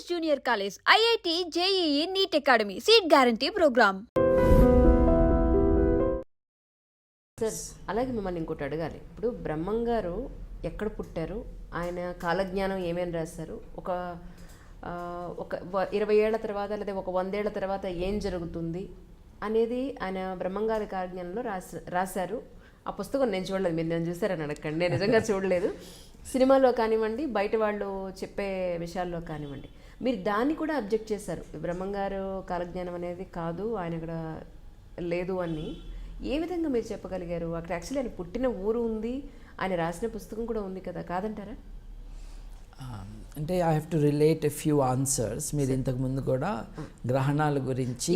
Junior college, IIT, JEE, NEET academy, seat guarantee program. Sir అలాగే మిమ్మల్ని ఇంకోటి అడగాలి. ఇప్పుడు బ్రహ్మం గారు ఎక్కడ పుట్టారు, ఆయన కాలజ్ఞానం ఏమేమి రాశారు, ఒక 20 ఏళ్ల తర్వాత లేదా ఒక 100 ఏళ్ల తర్వాత ఏం జరుగుతుంది అనేది ఆయన బ్రహ్మంగారి కాలజ్ఞానంలో రాశారు. ఆ పుస్తకం నేను చూడలేదు, మీరు నేను చూసారని అడగండి, నేను నిజంగా చూడలేదు. సినిమాలో కానివ్వండి, బయట వాళ్ళు చెప్పే విషయాల్లో కానివ్వండి, మీరు దాన్ని కూడా అబ్జెక్ట్ చేశారు. బ్రహ్మంగారు కాలజ్ఞానం అనేది కాదు, ఆయన ఇక్కడ లేదు అని. ఏ విధంగా మీరు చెప్పగలిగారు? అక్కడ యాక్చువల్లీ ఆయన పుట్టిన ఊరు ఉంది, ఆయన రాసిన పుస్తకం కూడా ఉంది కదా, కాదంటారా? అంటే I have to relate a few answers. మీరు ఇంతకు ముందు కూడా గ్రహణాల గురించి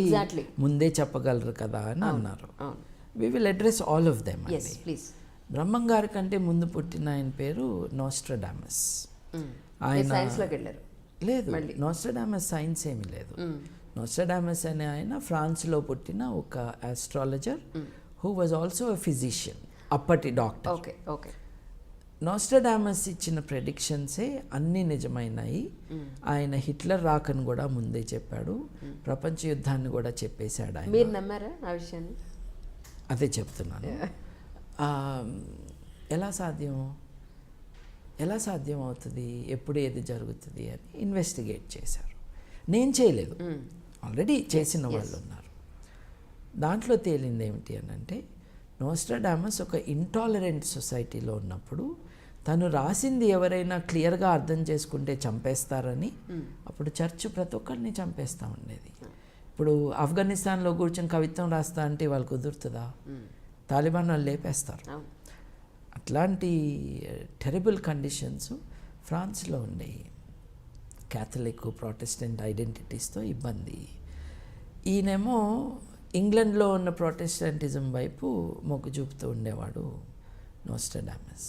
ముందే చెప్పగలరు కదా అని అన్నారు. We will address all of them. Brahmam గారి కంటే ముందు పుట్టిన ఆయన పేరు నోస్ట్రాడామస్. ఆయన సైన్స్లోకి వెళ్ళారు? లేదు, నోస్ట్రాడామస్ సైన్స్ ఏమీ లేదు. నోస్ట్రాడామస్ అనే ఆయన ఫ్రాన్స్లో పుట్టిన ఒక astrologer who was also a physician, అప్పటి డాక్టర్. Okay okay. నోస్ట్రాడామస్ ఇచ్చిన ప్రెడిక్షన్సే అన్నీ నిజమైనాయి. ఆయన హిట్లర్ రాకను కూడా ముందే చెప్పాడు, ప్రపంచ యుద్ధాన్ని కూడా చెప్పేశాడు ఆయన. మీరు నమ్మారా ఆ విషయాన్ని? అదే చెప్తున్నాను. ఎలా సాధ్యం అవుతుంది, ఎప్పుడు ఏది జరుగుతుంది అని ఇన్వెస్టిగేట్ చేశారు. నేను చేయలేదు, ఆల్రెడీ చేసిన వాళ్ళు ఉన్నారు. దాంట్లో తేలింది ఏమిటి అని అంటే, నోస్ట్రాడామస్ ఒక ఇంటాలరెంట్ సొసైటీలో ఉన్నప్పుడు తను రాసింది ఎవరైనా క్లియర్గా అర్థం చేసుకుంటే చంపేస్తారని అప్పుడు చర్చ్ ప్రతి ఒక్కరిని చంపేస్తూ ఉండేది. ఇప్పుడు ఆఫ్ఘనిస్తాన్లో కూర్చొని కవిత్వం రాస్తా అంటే వాళ్ళు కుదురుతుందా? తాలిబాన్ వాళ్ళు లేపేస్తారు. అట్లాంటి టెరిబుల్ కండిషన్స్ ఫ్రాన్స్లో ఉండేవి. క్యాథలిక్, ప్రొటెస్టెంట్ ఐడెంటిటీస్తో ఇబ్బంది. ఈయనేమో ఇంగ్లాండ్లో ఉన్న ప్రొటెస్టెంటిజం వైపు మొగ్గు చూపుతూ ఉండేవాడు నోస్ట్రాడామస్.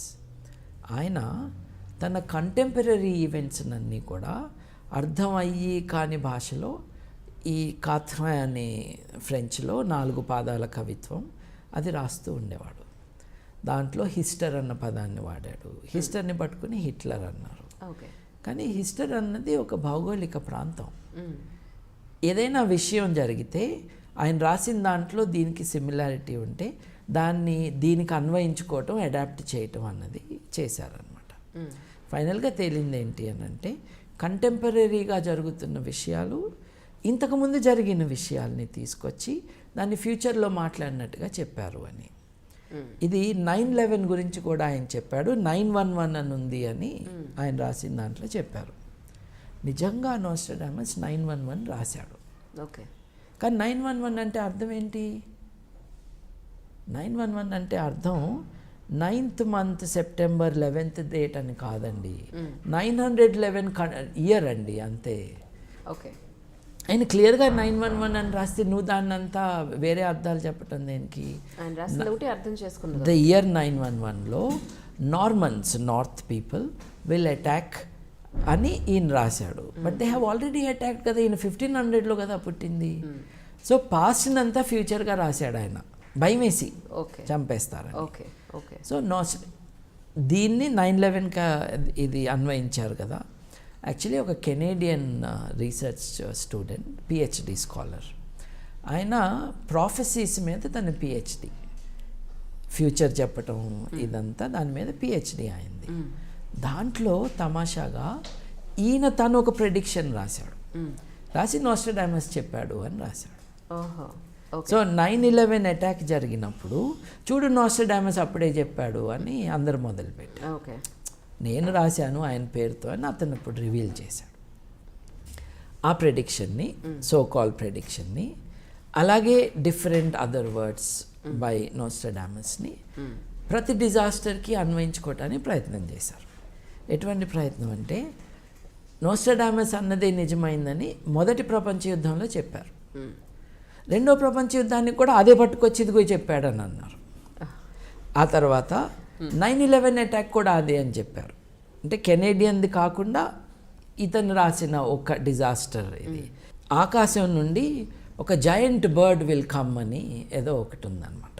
ఆయన తన కంటెంపరీ ఈవెంట్స్నన్నీ కూడా అర్థం అయ్యి కాని భాషలో, ఈ కాథ్రా అనే ఫ్రెంచ్లో 4 పాదాల కవిత్వం అది రాస్తూ ఉండేవాడు. దాంట్లో హిస్టర్ అన్న పదాన్ని వాడాడు. హిస్టర్ని పట్టుకుని హిట్లర్ అన్నారు. కానీ హిస్టర్ అన్నది ఒక భౌగోళిక ప్రాంతం. ఏదైనా విషయం జరిగితే ఆయన రాసిన దాంట్లో దీనికి సిమిలారిటీ ఉంటే దాన్ని దీనికి అన్వయించుకోవటం, అడాప్ట్ చేయటం అన్నది చేశారనమాట. ఫైనల్గా తేలింది ఏంటి అని అంటే, కంటెంపరీగా జరుగుతున్న విషయాలు ఇంతకుముందు జరిగిన విషయాల్ని తీసుకొచ్చి దాన్ని ఫ్యూచర్లో మాట్లాడినట్టుగా చెప్పారు అని. ఇది 9/11 గురించి కూడా ఆయన చెప్పాడు. 911 అని ఉంది అని ఆయన రాసిన దాంట్లో చెప్పారు. నిజంగా నోస్ట్రాడామస్ 911 రాశాడు. ఓకే. కానీ 911 అంటే అర్థం ఏంటి? 911 అంటే అర్థం 9th month September 11th date అని కాదండి. 911 ఇయర్ అండి, అంతే. ఓకే. ఆయన క్లియర్గా 911 అని రాస్తే నువ్వు దాన్ని అంతా వేరే అర్థాలు చెప్పటం దేనికి? అర్థం చేసుకున్నాను. ద ఇయర్ 911లో Normans, north people will attack అని ఈయన రాశాడు. But they have already attacked కదా, ఈయన 1500లో కదా పుట్టింది. సో పాస్ట్నంతా ఫ్యూచర్గా రాశాడు ఆయన, భయం వేసి చంపేస్తారని. సో దీన్ని 9/11గా ఇది అన్వయించారు కదా. యాక్చువల్లీ ఒక Canadian research student, PhD scholar, ఆయన ప్రాఫెసీస్ మీద తన పిహెచ్డి, ఫ్యూచర్ చెప్పటం ఇదంతా దాని మీద పిహెచ్డి అయింది. దాంట్లో తమాషాగా ఈయన తను ఒక ప్రెడిక్షన్ రాశాడు. రాసి నోస్ట్రాడామస్ చెప్పాడు అని రాశాడు. సో 9/11 అటాక్ జరిగినప్పుడు చూడు నోస్ట్రాడామస్ అప్పుడే చెప్పాడు అని అందరు మొదలుపెట్టారు. నేను రాశాను ఆయన పేరుతో అని అతను ఇప్పుడు రివీల్ చేశాడు ఆ ప్రెడిక్షన్ని, సో కాల్ ప్రెడిక్షన్ని. అలాగే డిఫరెంట్ అదర్ వర్డ్స్ బై నోస్ట్రాడామస్ని ప్రతి డిజాస్టర్కి అన్వయించుకోవటానికి ప్రయత్నం చేశారు. ఎటువంటి ప్రయత్నం అంటే, నోస్ట్రాడామస్ అన్నదే నిజమైందని మొదటి ప్రపంచ యుద్ధంలో చెప్పారు. రెండో ప్రపంచ యుద్ధానికి కూడా అదే పట్టుకొచ్చి ఇదిగో చెప్పాడని అన్నారు. ఆ తర్వాత 9/11 అటాక్ కూడా అదే అని చెప్పారు. అంటే కెనేడియన్ది కాకుండా ఇతను రాసిన ఒక డిజాస్టర్ ఇది. ఆకాశం నుండి ఒక జాయింట్ బర్డ్ విల్ కమ్ అని ఏదో ఒకటి ఉందన్నమాట.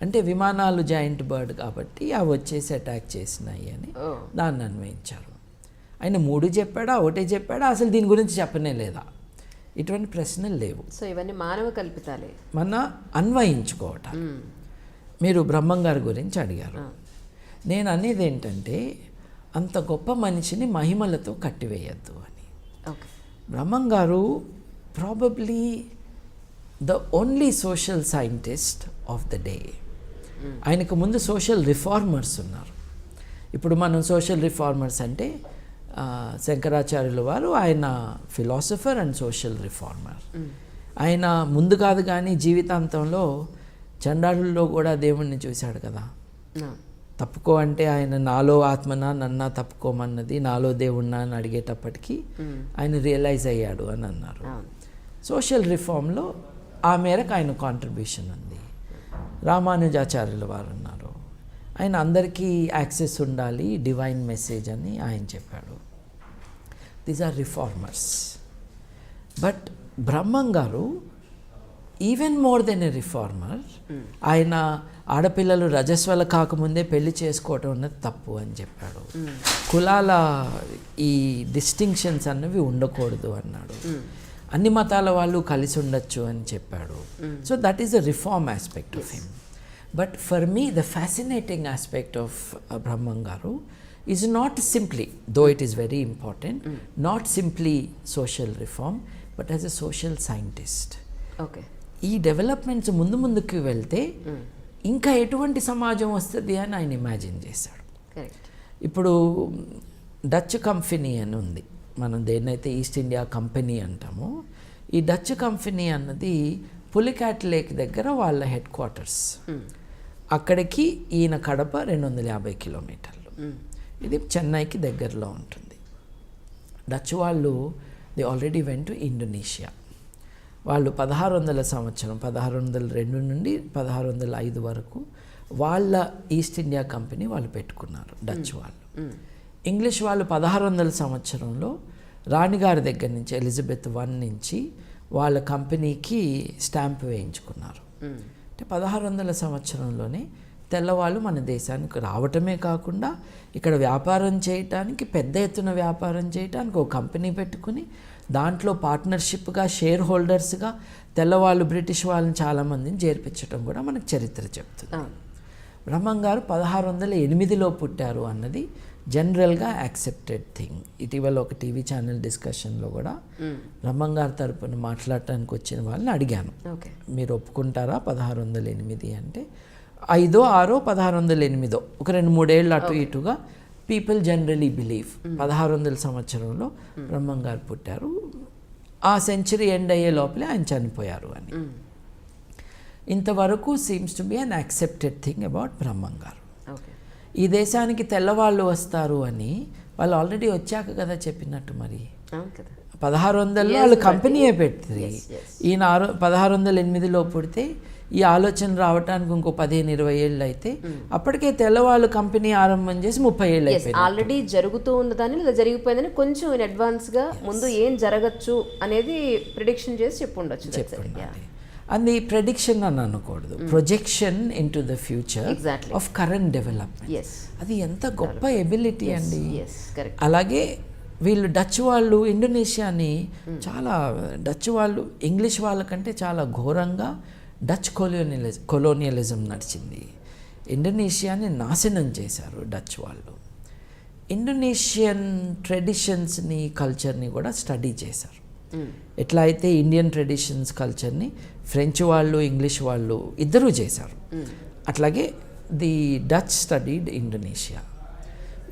అంటే విమానాలు జాయింట్ బర్డ్ కాబట్టి అవి వచ్చేసి అటాక్ చేసినాయి అని దాన్ని అన్వయించారు. ఆయన 3 చెప్పాడా, 1 చెప్పాడా, అసలు దీని గురించి చెప్పనే లేదా? ఇటువంటి ప్రశ్నలు లేవు. సో ఇవన్నీ మానవ కల్పితాలే, మన అన్వయించుకోవటం. మీరు బ్రహ్మంగారి గురించి అడిగారు. నేను అనేది ఏంటంటే అంత గొప్ప మనిషిని మహిమలతో కట్టివేయద్దు అని. ఓకే. బ్రహ్మంగారు probably the only social scientist of the day. ఆయనకు ముందు సోషల్ రిఫార్మర్స్ ఉన్నారు. ఇప్పుడు మనం సోషల్ రిఫార్మర్స్ అంటే శంకరాచార్యుల వారు, ఆయన ఫిలాసఫర్ అండ్ సోషల్ రిఫార్మర్. ఆయన ముందు కాదు కానీ జీవితాంతంలో చండాలుల్లో కూడా దేవుణ్ణి చూశాడు కదా. తప్పుకో అంటే ఆయన నాలో ఆత్మనా నన్నా తప్పుకోమన్నది, నాలో దేవుణ్ణా అని అడిగేటప్పటికీ ఆయన రియలైజ్ అయ్యాడు అని అన్నారు. సోషల్ రిఫార్మ్లో ఆ మేరకు ఆయన కాంట్రిబ్యూషన్ ఉంది. రామానుజాచార్యుల వారు ఉన్నారు. ఆయన అందరికీ యాక్సెస్ ఉండాలి, డివైన్ మెసేజ్ అని ఆయన చెప్పాడు. These are reformers. But Brahmam garu even more than a reformer. ఆయన ఆడపిల్లలు రజస్వల కాకముందే పెళ్లి చేసుకోవటం అన్నది తప్పు అని చెప్పాడు. కులాల ఈ డిస్టింక్షన్స్ అన్నవి ఉండకూడదు అన్నాడు. అన్ని మతాల వాళ్ళు కలిసి ఉండొచ్చు అని చెప్పాడు. So that is the reform aspect of him. But for me the fascinating aspect of Brahmam garu is not simply, though it is very important, not simply social reform but as a social scientist. Okay. ఈ developments ముందుకు వెళ్తే ఇంకా ఎటువంటి సమాజం వస్తుంది అని ఆయన imagine చేశాడు. ఇప్పుడు డచ్ కంపెనీ అని ఉంది, మనం దేన్నైతే ఈస్ట్ ఇండియా కంపెనీ అంటామో, ఈ డచ్ కంపెనీ అన్నది పులికాట్ లేక్ దగ్గర వాళ్ళ హెడ్ క్వార్టర్స్. అక్కడికి ఈయన కడప 250 కిలోమీటర్లు. ఇది చెన్నైకి దగ్గరలో ఉంటుంది. డచ్ వాళ్ళు they already went to Indonesia. వాళ్ళు 1600 సంవత్సరం 1602 నుండి 1605 వరకు వాళ్ళ ఈస్ట్ ఇండియా కంపెనీ వాళ్ళు పెట్టుకున్నారు, డచ్ వాళ్ళు. ఇంగ్లీష్ వాళ్ళు 1600 సంవత్సరంలో రాణిగారి దగ్గర నుంచి, ఎలిజబెత్ I నుంచి వాళ్ళ కంపెనీకి స్టాంప్ వేయించుకున్నారు. అంటే 1600 సంవత్సరంలోనే తెల్లవాళ్ళు మన దేశానికి రావటమే కాకుండా ఇక్కడ వ్యాపారం చేయటానికి, పెద్ద ఎత్తున వ్యాపారం చేయటానికి ఒక కంపెనీ పెట్టుకుని దాంట్లో పార్ట్నర్షిప్గా, షేర్ హోల్డర్స్గా తెల్లవాళ్ళు బ్రిటిష్ వాళ్ళని చాలామందిని చేర్పించడం కూడా మనకు చరిత్ర చెప్తుంది. బ్రహ్మం గారు 1608లో పుట్టారు అన్నది జనరల్గా యాక్సెప్టెడ్ థింగ్. ఇటీవల ఒక టీవీ ఛానల్ డిస్కషన్లో కూడా బ్రహ్మం గారి తరపున మాట్లాడటానికి వచ్చిన వాళ్ళని అడిగాను, మీరు ఒప్పుకుంటారా 1608 అంటే 5, 6, 1608 ఒక 2-3 ఏళ్ళు అటు ఇటుగా పీపుల్ జనరలీ బిలీవ్ 1600 సంవత్సరంలో బ్రహ్మం గారు పుట్టారు, ఆ సెంచరీ ఎండ్ అయ్యే లోపలే ఆయన చనిపోయారు అని. ఇంతవరకు seems to be an accepted thing about Brahmam garu. ఈ దేశానికి తెల్లవాళ్ళు వస్తారు అని వాళ్ళు ఆల్రెడీ వచ్చాక కదా చెప్పినట్టు. మరి 1600లో వాళ్ళు కంపెనీయే పెట్టింది. ఈయన 1608లో పుడితే ఈ ఆలోచన రావడానికి ఇంకో 15-20 ఏళ్ళు అయితే అప్పటికే తెల్లవాళ్ళు కంపెనీ ఆరంభం చేసి 30 ఏళ్ళు అయిపోయింది. ఆల్రెడీ జరుగుతూ ఉన్నదాన్ని లేదా జరిగిపోయిందని కొంచెం ఇన్ అడ్వాన్స్గా ముందు ఏం జరగచ్చు అనేది ప్రిడిక్షన్ చేసి చెప్పండి. అది ప్రెడిక్షన్ అని అనకూడదు, projection in to the future of current development. అది ఎంత గొప్ప ఎబిలిటీ అండి. అలాగే వీళ్ళు డచ్ వాళ్ళు ఇండోనేషియాని చాలా, డచ్ వాళ్ళు ఇంగ్లీష్ వాళ్ళకంటే చాలా ఘోరంగా డచ్ కొలోనియలిజం నడిచింది. ఇండోనేషియాని నాశనం చేశారు డచ్ వాళ్ళు. ఇండోనేషియన్ ట్రెడిషన్స్ని, కల్చర్ని కూడా స్టడీ చేశారు. ఎట్లా అయితే ఇండియన్ ట్రెడిషన్స్ కల్చర్ని ఫ్రెంచ్ వాళ్ళు, ఇంగ్లీష్ వాళ్ళు ఇద్దరూ చేశారు, అట్లాగే ది డచ్ స్టడీడ్ ఇండోనేషియా.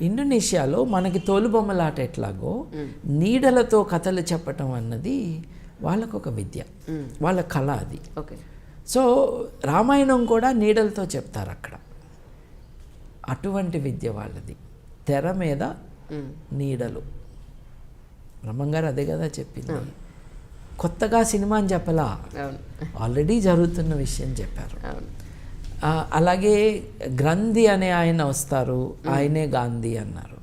ఇండోనేషియాలో మనకి తోలుబొమ్మలాట ఎట్లాగో నీడలతో కథలు చెప్పటం అన్నది వాళ్ళకొక విద్య, వాళ్ళ కళ అది. సో రామాయణం కూడా నీడలతో చెప్తారు అక్కడ, అటువంటి విద్య వాళ్ళది. తెర మీద నీడలు. బ్రహ్మంగారు అదే కదా చెప్పింది. కొత్తగా సినిమా అని చెప్పలా, ఆల్రెడీ జరుగుతున్న విషయం చెప్పారు. అలాగే గ్రంథి అనే ఆయన వస్తారు, ఆయనే గాంధీ అన్నారు.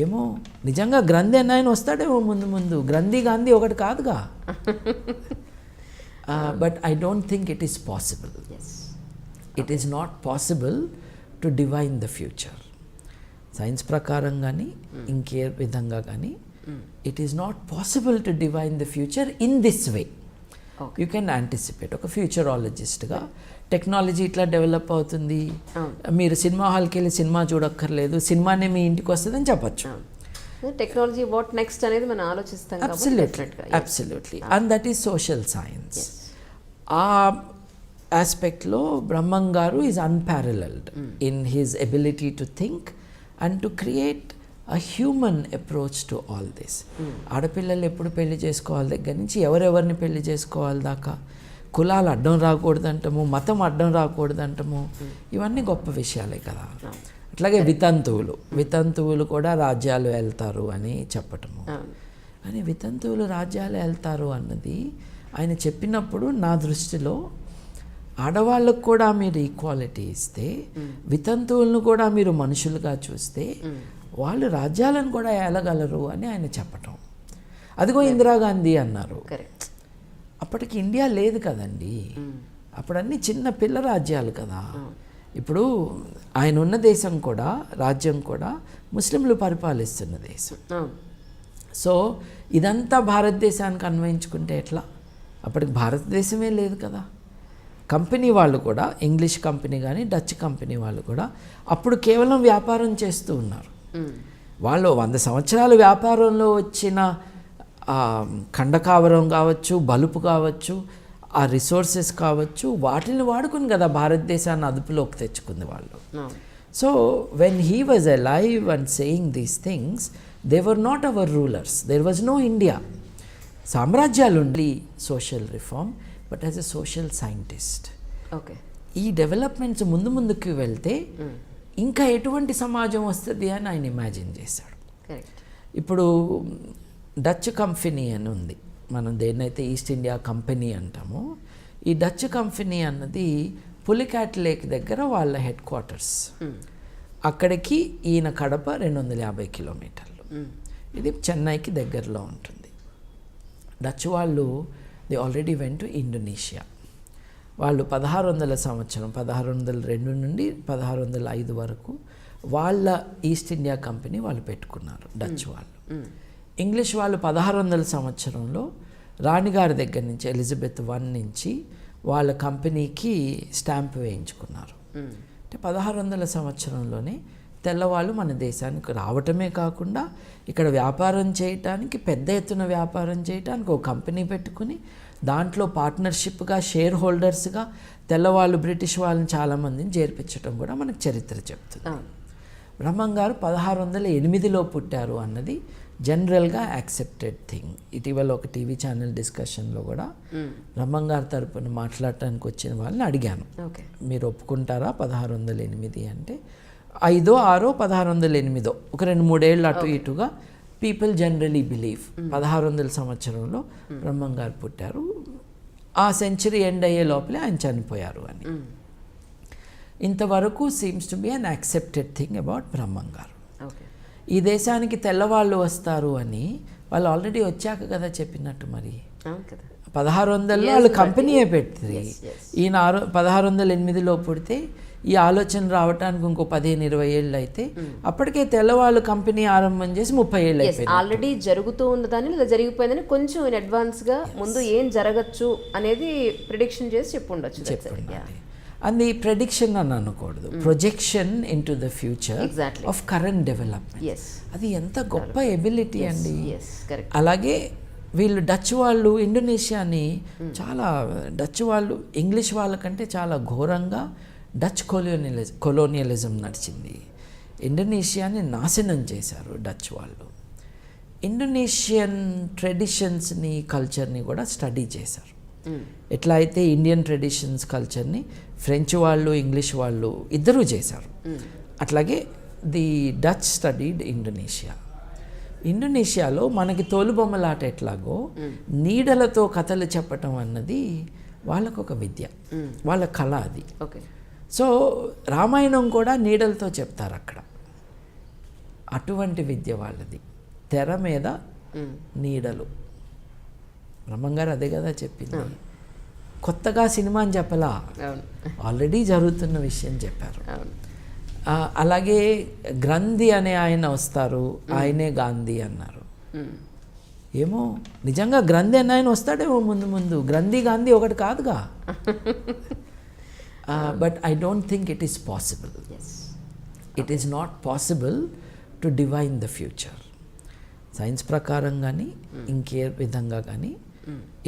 ఏమో నిజంగా గ్రంథి అనే ఆయన వస్తాడేమో ముందు. గ్రంథి గాంధీ ఒకటి కాదుగా. But I don't think it is possible. It is not possible to divine the future. Science ప్రకారం కానీ ఇంకే విధంగా కానీ it is not possible to divine the future in this way. You can anticipate ఒక ఫ్యూచరాలజిస్ట్గా. టెక్నాలజీ ఇట్లా develop అవుతుంది, మీరు cinema హాల్కి వెళ్ళి సినిమా చూడక్కర్లేదు, సినిమానే మీ ఇంటికి వస్తుందని చెప్పచ్చు. టెక్నాలజీ వాట్ నెక్స్ట్ అనేది మనం ఆలోచిస్తాం. Absolutely. And that is social science. ఆ ఆస్పెక్ట్లో బ్రహ్మం garu is unparalleled in his ability to think and to create a human approach to all this. ఆడపిల్లలు ఎప్పుడు పెళ్లి చేసుకోవాలి దగ్గర నుంచి ఎవరెవరిని పెళ్లి చేసుకోవాలి దాకా, కులాలు అడ్డం రాకూడదంటము, మతం అడ్డం రాకూడదంటము, ఇవన్నీ గొప్ప విషయాలే కదా. అట్లాగే వితంతువులు కూడా రాజ్యాలు వెళ్తారు అని చెప్పటము. అని వితంతువులు రాజ్యాలు వెళ్తారు అన్నది ఆయన చెప్పినప్పుడు నా దృష్టిలో ఆడవాళ్ళకు కూడా మీరు ఈక్వాలిటీ ఇస్తే, వితంతువులను కూడా మీరు మనుషులుగా చూస్తే వాళ్ళు రాజ్యాలను కూడా ఏలగలరు అని ఆయన చెప్పటం. అదిగో ఇందిరాగాంధీ అన్నారు. అప్పటికి ఇండియా లేదు కదండి, అప్పుడు అన్ని చిన్న పిల్ల రాజ్యాలు కదా. ఇప్పుడు ఆయన ఉన్న దేశం కూడా, రాజ్యం కూడా ముస్లింలు పరిపాలిస్తున్న దేశం. సో ఇదంతా భారతదేశానికి అన్వయించుకుంటే ఎట్లా? అప్పటికి భారతదేశమే లేదు కదా. కంపెనీ వాళ్ళు కూడా, ఇంగ్లీష్ కంపెనీ కానీ డచ్ కంపెనీ వాళ్ళు కూడా అప్పుడు కేవలం వ్యాపారం చేస్తూ ఉన్నారు. వాళ్ళు 100 సంవత్సరాలు వ్యాపారంలో వచ్చిన ఖండకావరం కావచ్చు, బలుపు కావచ్చు, ఆ రిసోర్సెస్ కావచ్చు, వాటిని వాడుకుని కదా భారతదేశాన్ని అదుపులోకి తెచ్చుకుంది వాళ్ళు. So when he was alive and saying these things, they were not our rulers, there was no India. సామ్రాజ్యాలు ఉండి social reform, but as a social scientist. Okay, ఈ డెవలప్మెంట్స్ ముందుకు వెళ్తే ఇంకా ఎటువంటి సమాజం వస్తుంది అని ఆయన ఇమాజిన్ చేశాడు. ఇప్పుడు డచ్ కంపెనీ అని ఉంది, మనం దేన్నైతే ఈస్ట్ ఇండియా కంపెనీ అంటామో, ఈ డచ్ కంపెనీ అన్నది పులికాట్ లేక్ దగ్గర వాళ్ళ హెడ్ క్వార్టర్స్. అక్కడికి ఈయన కడప 250 కిలోమీటర్లు, ఇది చెన్నైకి దగ్గరలో ఉంటుంది. డచ్ వాళ్ళు they already went to Indonesia. వాళ్ళు 1600 సంవత్సరం 1602 నుండి 1605 వరకు వాళ్ళ ఈస్ట్ ఇండియా కంపెనీ వాళ్ళు పెట్టుకున్నారు, డచ్ వాళ్ళు. ఇంగ్లీష్ వాళ్ళు 1600 సంవత్సరంలో రాణిగారి దగ్గర నుంచి, ఎలిజబెత్ I నుంచి వాళ్ళ కంపెనీకి స్టాంప్ వేయించుకున్నారు. అంటే 1600 సంవత్సరంలోనే తెల్లవాళ్ళు మన దేశానికి రావటమే కాకుండా ఇక్కడ వ్యాపారం చేయటానికి, పెద్ద ఎత్తున వ్యాపారం చేయటానికి ఒక కంపెనీ పెట్టుకుని దాంట్లో పార్ట్నర్షిప్గా, షేర్ హోల్డర్స్గా తెల్లవాళ్ళు బ్రిటిష్ వాళ్ళని చాలామందిని చేర్పించడం కూడా మనకు చరిత్ర చెప్తుంది. బ్రహ్మం గారు 1608లో పుట్టారు అన్నది జనరల్గా యాక్సెప్టెడ్ థింగ్. ఇటీవల ఒక టీవీ ఛానల్ డిస్కషన్లో కూడా బ్రహ్మం గారి తరపున మాట్లాడటానికి వచ్చిన వాళ్ళని అడిగాను, మీరు ఒప్పుకుంటారా 1608 అంటే 5, 6, 1608 ఒక 2-3 ఏళ్ళు అటు ఇటుగా పీపుల్ జనరలీ బిలీవ్ 1600 సంవత్సరంలో బ్రహ్మం గారు పుట్టారు, ఆ సెంచరీ ఎండ్ అయ్యే లోపలే ఆయన చనిపోయారు అని. ఇంతవరకు seems to be an accepted thing about Brahmam garu. ఈ దేశానికి తెల్లవాళ్ళు వస్తారు అని వాళ్ళు ఆల్రెడీ వచ్చాక కదా చెప్పినట్టు. మరి 1600లో వాళ్ళు కంపెనీయే పెట్టింది, ఈయన 1608లో పుడితే ఈ ఆలోచన రావడానికి ఇంకో 15-20 ఏళ్ళు అయితే అప్పటికే తెల్లవాళ్ళు కంపెనీ ఆరంభం చేసి 30 ఏళ్ళు అయిపోయింది. ఆల్రెడీ జరుగుతూ ఉన్నదాన్ని లేదా జరిగిపోయిందని కొంచెం ఇన్ అడ్వాన్స్గా ముందు ఏం జరగచ్చు అనేది ప్రిడిక్షన్ చేసి చెప్పండి. అది ప్రెడిక్షన్ అని అనకూడదు, projection in to the future of current development. అది ఎంత గొప్ప ఎబిలిటీ అండి. అలాగే వీళ్ళు డచ్ వాళ్ళు ఇండోనేషియాని చాలా, డచ్ వాళ్ళు ఇంగ్లీష్ వాళ్ళకంటే చాలా ఘోరంగా డచ్ కొలోనియలిజం నడిచింది. ఇండోనేషియాని నాశనం చేశారు డచ్ వాళ్ళు. ఇండోనేషియన్ ట్రెడిషన్స్ని, కల్చర్ని కూడా స్టడీ చేశారు. ఎట్లా అయితే ఇండియన్ ట్రెడిషన్స్ కల్చర్ని ఫ్రెంచ్ వాళ్ళు, ఇంగ్లీష్ వాళ్ళు ఇద్దరూ చేశారు, అట్లాగే ది డచ్ స్టడీడ్ ఇండోనేషియా. ఇండోనేషియాలో మనకి తోలుబొమ్మలాట ఎట్లాగో నీడలతో కథలు చెప్పటం అన్నది వాళ్ళకొక విద్య, వాళ్ళ కళ అది. సో రామాయణం కూడా నీడలతో చెప్తారు అక్కడ, అటువంటి విద్య వాళ్ళది. తెర మీద నీడలు. బ్రహ్మంగారు అదే కదా చెప్పింది, కొత్తగా సినిమా అని చెప్పలా, ఆల్రెడీ జరుగుతున్న విషయం చెప్పారు. అలాగే గ్రంథి అనే ఆయన వస్తారు, ఆయనే గాంధీ అన్నారు. ఏమో నిజంగా గ్రంథి అనే ఆయన వస్తాడేమో ముందు ముందు, గ్రంథి గాంధీ ఒకటి కాదుగా. But I don't think it is possible. It is not possible to divine the future. Science ప్రకారం కానీ ఇంకే విధంగా కానీ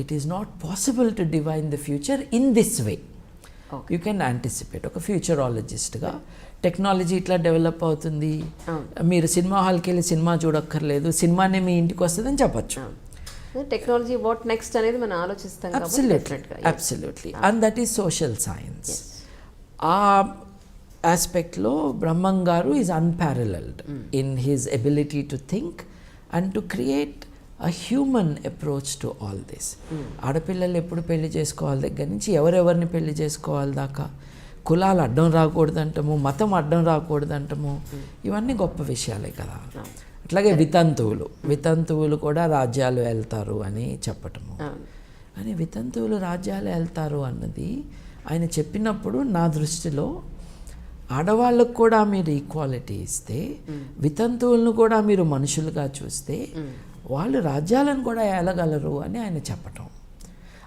it is not possible to divine the future in this way. You can anticipate. ఒక ఫ్యూచరాలజిస్ట్గా టెక్నాలజీ ఇట్లా develop అవుతుంది, మీరు cinema హాల్కి వెళ్ళి సినిమా చూడక్కర్లేదు, సినిమానే మీ ఇంటికి వస్తుందని చెప్పచ్చు. టెక్నాలజీ వాట్ నెక్స్ట్ అనేది మనం ఆలోచిస్తాం. Absolutely. And that is social science. ఆ ఆస్పెక్ట్లో బ్రహ్మం garu is unparalleled in his ability to think and to create a human approach to all this. ఆడపిల్లలు ఎప్పుడు పెళ్లి చేసుకోవాలి దగ్గర నుంచి ఎవరెవరిని పెళ్లి చేసుకోవాలి దాకా, కులాలు అడ్డం రాకూడదంటము, మతం అడ్డం రాకూడదంటము, ఇవన్నీ గొప్ప విషయాలే కదా. అట్లాగే వితంతువులు కూడా రాజ్యాలు వెళ్తారు అని చెప్పటము. అని వితంతువులు రాజ్యాలు వెళ్తారు అన్నది ఆయన చెప్పినప్పుడు నా దృష్టిలో ఆడవాళ్ళకు కూడా మీరు ఈక్వాలిటీ ఇస్తే, వితంతువులను కూడా మీరు మనుషులుగా చూస్తే వాళ్ళు రాజ్యాలను కూడా ఏలగలరు అని ఆయన చెప్పటం.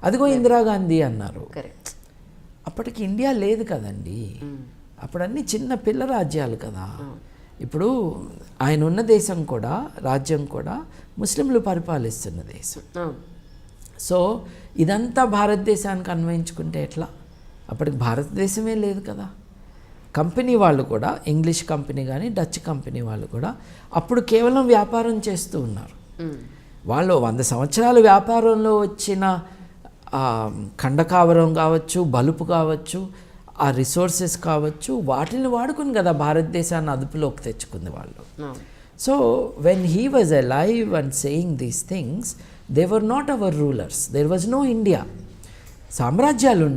అదిగో ఇందిరాగాంధీ అన్నారు. అప్పటికి ఇండియా లేదు కదండి, అప్పుడు అన్ని చిన్న పిల్ల రాజ్యాలు కదా. ఇప్పుడు ఆయన ఉన్న దేశం కూడా, రాజ్యం కూడా ముస్లింలు పరిపాలిస్తున్న దేశం. సో ఇదంతా భారతదేశానికి అన్వయించుకుంటే ఎట్లా? అప్పటికి భారతదేశమే లేదు కదా. కంపెనీ వాళ్ళు కూడా, ఇంగ్లీష్ కంపెనీ కానీ డచ్ కంపెనీ వాళ్ళు కూడా అప్పుడు కేవలం వ్యాపారం చేస్తూ ఉన్నారు. వాళ్ళు 100 సంవత్సరాలు వ్యాపారంలో వచ్చిన ఖండకావరం కావచ్చు, బలుపు కావచ్చు, ఆ రిసోర్సెస్ కావచ్చు, వాటిని వాడుకుని కదా భారతదేశాన్ని అదుపులోకి తెచ్చుకుంది వాళ్ళు. So when he was alive and saying these things, they were not our rulers, there was no India. సామ్రాజ్యాలు